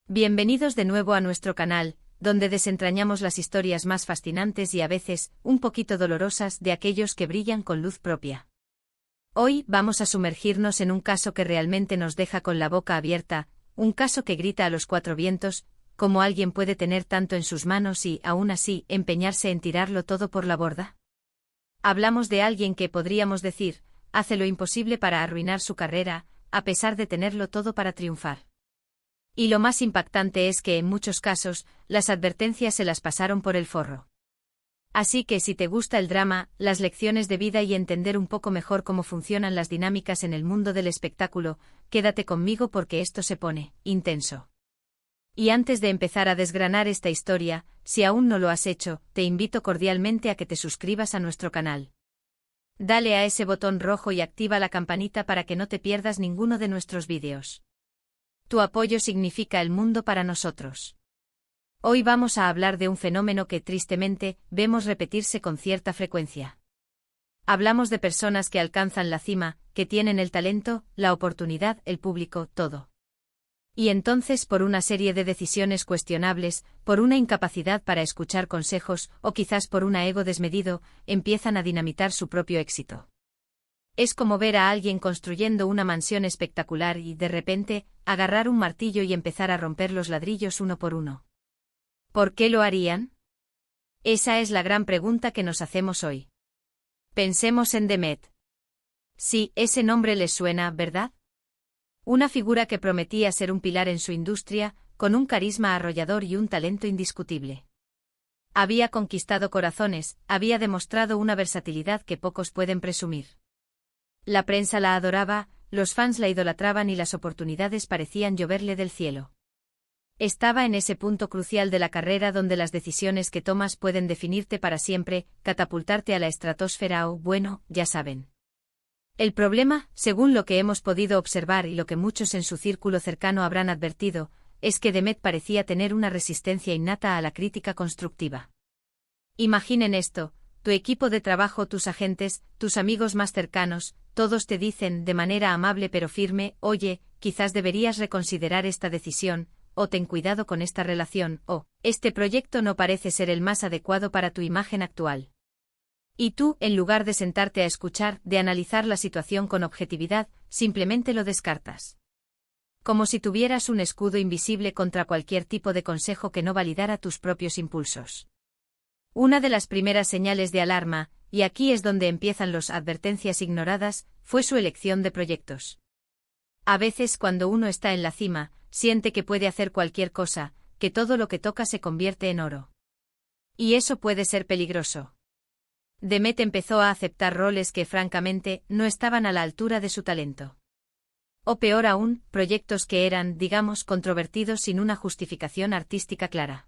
Bienvenidos de nuevo a nuestro canal, donde desentrañamos las historias más fascinantes y a veces, un poquito dolorosas de aquellos que brillan con luz propia. Hoy vamos a sumergirnos en un caso que realmente nos deja con la boca abierta, un caso que grita a los cuatro vientos, cómo alguien puede tener tanto en sus manos y, aún así, empeñarse en tirarlo todo por la borda. Hablamos de alguien que, podríamos decir, hace lo imposible para arruinar su carrera, a pesar de tenerlo todo para triunfar. Y lo más impactante es que en muchos casos, las advertencias se las pasaron por el forro. Así que si te gusta el drama, las lecciones de vida y entender un poco mejor cómo funcionan las dinámicas en el mundo del espectáculo, quédate conmigo porque esto se pone intenso. Y antes de empezar a desgranar esta historia, si aún no lo has hecho, te invito cordialmente a que te suscribas a nuestro canal. Dale a ese botón rojo y activa la campanita para que no te pierdas ninguno de nuestros vídeos. Tu apoyo significa el mundo para nosotros. Hoy vamos a hablar de un fenómeno que tristemente vemos repetirse con cierta frecuencia. Hablamos de personas que alcanzan la cima, que tienen el talento, la oportunidad, el público, todo. Y entonces por una serie de decisiones cuestionables, por una incapacidad para escuchar consejos, o quizás por un ego desmedido, empiezan a dinamitar su propio éxito. Es como ver a alguien construyendo una mansión espectacular y, de repente, agarrar un martillo y empezar a romper los ladrillos uno por uno. ¿Por qué lo harían? Esa es la gran pregunta que nos hacemos hoy. Pensemos en Demet. Sí, ese nombre les suena, ¿verdad? Una figura que prometía ser un pilar en su industria, con un carisma arrollador y un talento indiscutible. Había conquistado corazones, había demostrado una versatilidad que pocos pueden presumir. La prensa la adoraba, los fans la idolatraban y las oportunidades parecían lloverle del cielo. Estaba en ese punto crucial de la carrera donde las decisiones que tomas pueden definirte para siempre, catapultarte a la estratosfera o, bueno, ya saben. El problema, según lo que hemos podido observar y lo que muchos en su círculo cercano habrán advertido, es que Demet parecía tener una resistencia innata a la crítica constructiva. Imaginen esto. Tu equipo de trabajo, tus agentes, tus amigos más cercanos, todos te dicen, de manera amable pero firme, oye, quizás deberías reconsiderar esta decisión, o ten cuidado con esta relación, o, este proyecto no parece ser el más adecuado para tu imagen actual. Y tú, en lugar de sentarte a escuchar, de analizar la situación con objetividad, simplemente lo descartas. Como si tuvieras un escudo invisible contra cualquier tipo de consejo que no validara tus propios impulsos. Una de las primeras señales de alarma, y aquí es donde empiezan las advertencias ignoradas, fue su elección de proyectos. A veces cuando uno está en la cima, siente que puede hacer cualquier cosa, que todo lo que toca se convierte en oro. Y eso puede ser peligroso. Demet empezó a aceptar roles que francamente no estaban a la altura de su talento. O peor aún, proyectos que eran, digamos, controvertidos sin una justificación artística clara.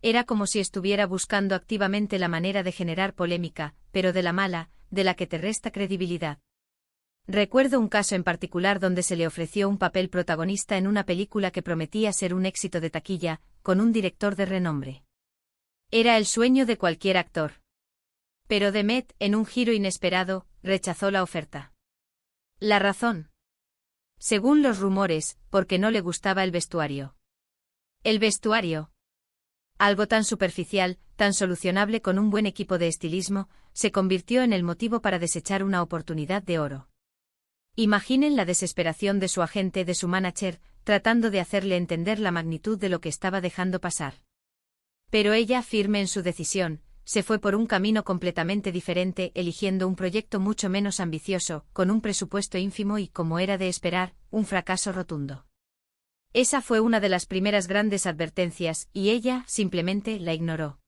Era como si estuviera buscando activamente la manera de generar polémica, pero de la mala, de la que te resta credibilidad. Recuerdo un caso en particular donde se le ofreció un papel protagonista en una película que prometía ser un éxito de taquilla, con un director de renombre. Era el sueño de cualquier actor. Pero Demet, en un giro inesperado, rechazó la oferta. ¿La razón? Según los rumores, porque no le gustaba el vestuario. ¿El vestuario? Algo tan superficial, tan solucionable con un buen equipo de estilismo, se convirtió en el motivo para desechar una oportunidad de oro. Imaginen la desesperación de su agente, de su manager, tratando de hacerle entender la magnitud de lo que estaba dejando pasar. Pero ella, firme en su decisión, se fue por un camino completamente diferente, eligiendo un proyecto mucho menos ambicioso, con un presupuesto ínfimo y, como era de esperar, un fracaso rotundo. Esa fue una de las primeras grandes advertencias, y ella, simplemente, la ignoró.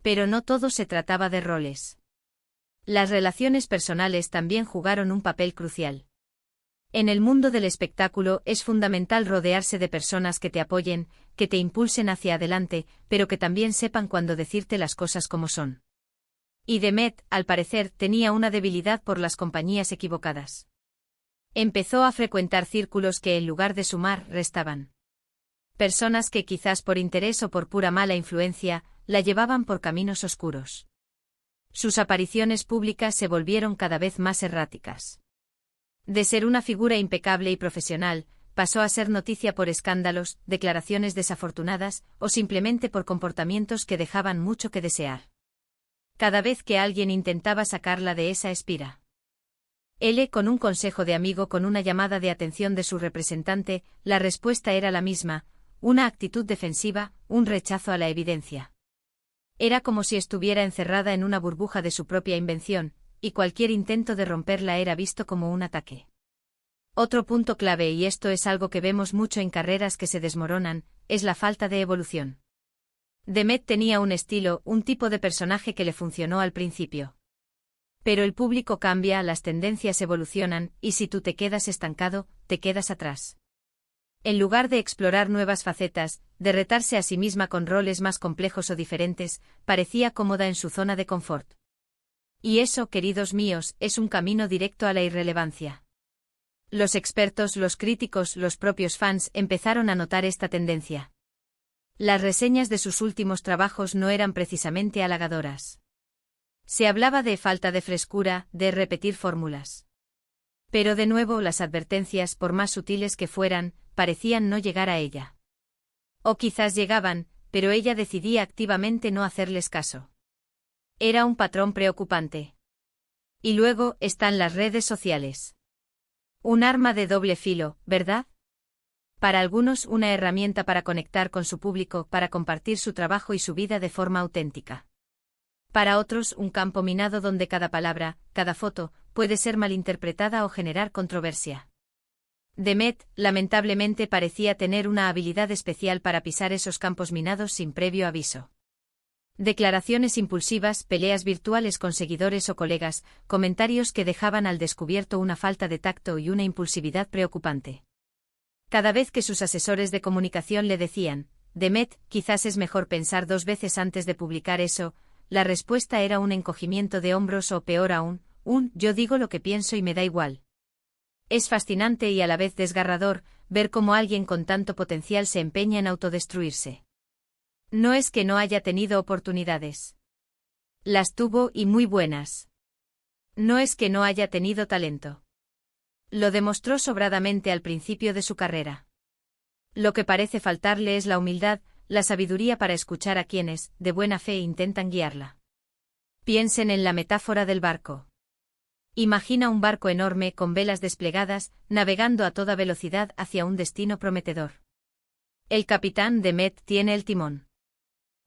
Pero no todo se trataba de roles. Las relaciones personales también jugaron un papel crucial. En el mundo del espectáculo es fundamental rodearse de personas que te apoyen, que te impulsen hacia adelante, pero que también sepan cuándo decirte las cosas como son. Y Demet, al parecer, tenía una debilidad por las compañías equivocadas. Empezó a frecuentar círculos que en lugar de sumar, restaban. Personas que quizás por interés o por pura mala influencia, la llevaban por caminos oscuros. Sus apariciones públicas se volvieron cada vez más erráticas. De ser una figura impecable y profesional, pasó a ser noticia por escándalos, declaraciones desafortunadas, o simplemente por comportamientos que dejaban mucho que desear. Cada vez que alguien intentaba sacarla de esa espiral, él, con un consejo de amigo, con una llamada de atención de su representante, la respuesta era la misma, una actitud defensiva, un rechazo a la evidencia. Era como si estuviera encerrada en una burbuja de su propia invención, y cualquier intento de romperla era visto como un ataque. Otro punto clave, y esto es algo que vemos mucho en carreras que se desmoronan, es la falta de evolución. Demet tenía un estilo, un tipo de personaje que le funcionó al principio. Pero el público cambia, las tendencias evolucionan, y si tú te quedas estancado, te quedas atrás. En lugar de explorar nuevas facetas, de retarse a sí misma con roles más complejos o diferentes, parecía cómoda en su zona de confort. Y eso, queridos míos, es un camino directo a la irrelevancia. Los expertos, los críticos, los propios fans empezaron a notar esta tendencia. Las reseñas de sus últimos trabajos no eran precisamente halagadoras. Se hablaba de falta de frescura, de repetir fórmulas. Pero de nuevo las advertencias, por más sutiles que fueran, parecían no llegar a ella. O quizás llegaban, pero ella decidía activamente no hacerles caso. Era un patrón preocupante. Y luego están las redes sociales. Un arma de doble filo, ¿verdad? Para algunos una herramienta para conectar con su público, para compartir su trabajo y su vida de forma auténtica. Para otros, un campo minado donde cada palabra, cada foto, puede ser malinterpretada o generar controversia. Demet, lamentablemente, parecía tener una habilidad especial para pisar esos campos minados sin previo aviso. Declaraciones impulsivas, peleas virtuales con seguidores o colegas, comentarios que dejaban al descubierto una falta de tacto y una impulsividad preocupante. Cada vez que sus asesores de comunicación le decían, Demet, quizás es mejor pensar 2 veces antes de publicar eso, la respuesta era un encogimiento de hombros o peor aún, yo digo lo que pienso y me da igual. Es fascinante y a la vez desgarrador ver cómo alguien con tanto potencial se empeña en autodestruirse. No es que no haya tenido oportunidades. Las tuvo y muy buenas. No es que no haya tenido talento. Lo demostró sobradamente al principio de su carrera. Lo que parece faltarle es la humildad, la sabiduría para escuchar a quienes, de buena fe, intentan guiarla. Piensen en la metáfora del barco. Imagina un barco enorme con velas desplegadas, navegando a toda velocidad hacia un destino prometedor. El capitán Demet tiene el timón.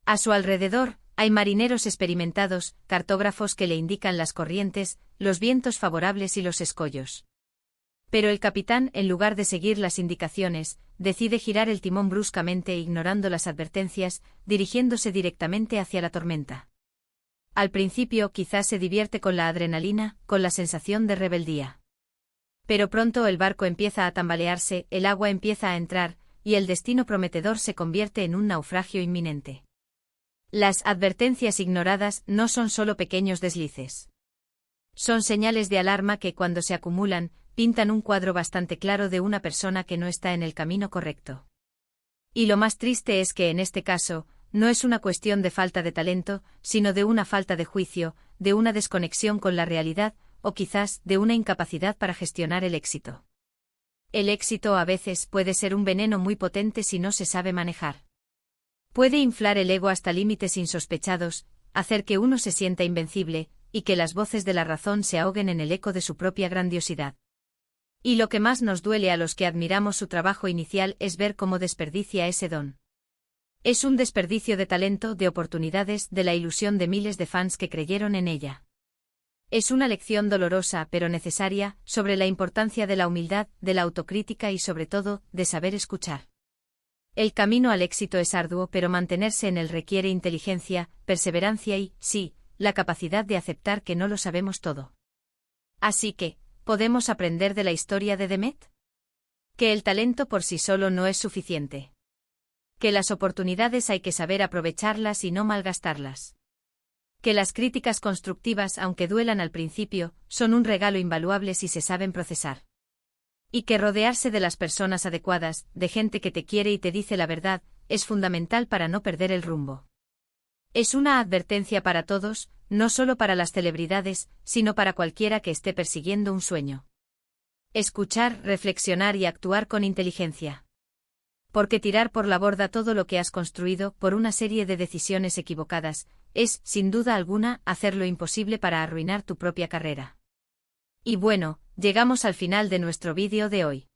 A su alrededor, hay marineros experimentados, cartógrafos que le indican las corrientes, los vientos favorables y los escollos. Pero el capitán, en lugar de seguir las indicaciones, decide girar el timón bruscamente ignorando las advertencias, dirigiéndose directamente hacia la tormenta. Al principio quizás se divierte con la adrenalina, con la sensación de rebeldía. Pero pronto el barco empieza a tambalearse, el agua empieza a entrar, y el destino prometedor se convierte en un naufragio inminente. Las advertencias ignoradas no son solo pequeños deslices. Son señales de alarma que, cuando se acumulan, pintan un cuadro bastante claro de una persona que no está en el camino correcto. Y lo más triste es que en este caso, no es una cuestión de falta de talento, sino de una falta de juicio, de una desconexión con la realidad, o quizás de una incapacidad para gestionar el éxito. El éxito a veces puede ser un veneno muy potente si no se sabe manejar. Puede inflar el ego hasta límites insospechados, hacer que uno se sienta invencible, y que las voces de la razón se ahoguen en el eco de su propia grandiosidad. Y lo que más nos duele a los que admiramos su trabajo inicial es ver cómo desperdicia ese don. Es un desperdicio de talento, de oportunidades, de la ilusión de miles de fans que creyeron en ella. Es una lección dolorosa pero necesaria, sobre la importancia de la humildad, de la autocrítica y sobre todo, de saber escuchar. El camino al éxito es arduo, pero mantenerse en él requiere inteligencia, perseverancia y, sí, la capacidad de aceptar que no lo sabemos todo. Así que, ¿podemos aprender de la historia de Demet? Que el talento por sí solo no es suficiente. Que las oportunidades hay que saber aprovecharlas y no malgastarlas. Que las críticas constructivas, aunque duelan al principio, son un regalo invaluable si se saben procesar. Y que rodearse de las personas adecuadas, de gente que te quiere y te dice la verdad, es fundamental para no perder el rumbo. Es una advertencia para todos, no solo para las celebridades, sino para cualquiera que esté persiguiendo un sueño. Escuchar, reflexionar y actuar con inteligencia. Porque tirar por la borda todo lo que has construido por una serie de decisiones equivocadas es, sin duda alguna, hacer lo imposible para arruinar tu propia carrera. Y bueno, llegamos al final de nuestro vídeo de hoy.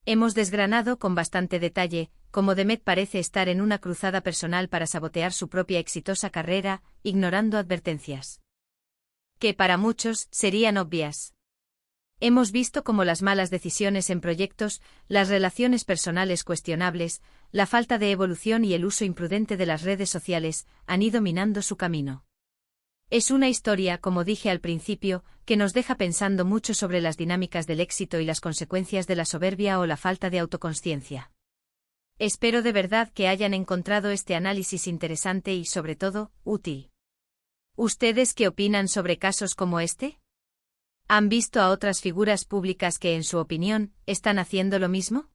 Hemos desgranado con bastante detalle cómo Demet parece estar en una cruzada personal para sabotear su propia exitosa carrera, ignorando advertencias que para muchos serían obvias. Hemos visto cómo las malas decisiones en proyectos, las relaciones personales cuestionables, la falta de evolución y el uso imprudente de las redes sociales han ido minando su camino. Es una historia, como dije al principio, que nos deja pensando mucho sobre las dinámicas del éxito y las consecuencias de la soberbia o la falta de autoconsciencia. Espero de verdad que hayan encontrado este análisis interesante y, sobre todo, útil. ¿Ustedes qué opinan sobre casos como este? ¿Han visto a otras figuras públicas que, en su opinión, están haciendo lo mismo?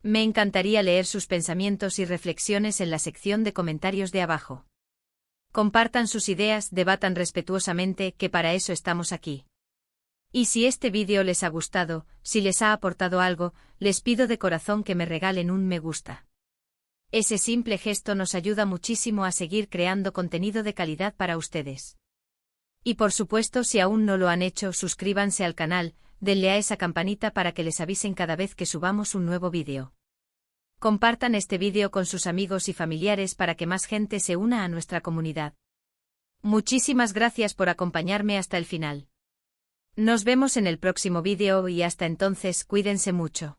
Me encantaría leer sus pensamientos y reflexiones en la sección de comentarios de abajo. Compartan sus ideas, debatan respetuosamente, que para eso estamos aquí. Y si este vídeo les ha gustado, si les ha aportado algo, les pido de corazón que me regalen un me gusta. Ese simple gesto nos ayuda muchísimo a seguir creando contenido de calidad para ustedes. Y por supuesto, si aún no lo han hecho, suscríbanse al canal, denle a esa campanita para que les avisen cada vez que subamos un nuevo vídeo. Compartan este vídeo con sus amigos y familiares para que más gente se una a nuestra comunidad. Muchísimas gracias por acompañarme hasta el final. Nos vemos en el próximo vídeo y hasta entonces cuídense mucho.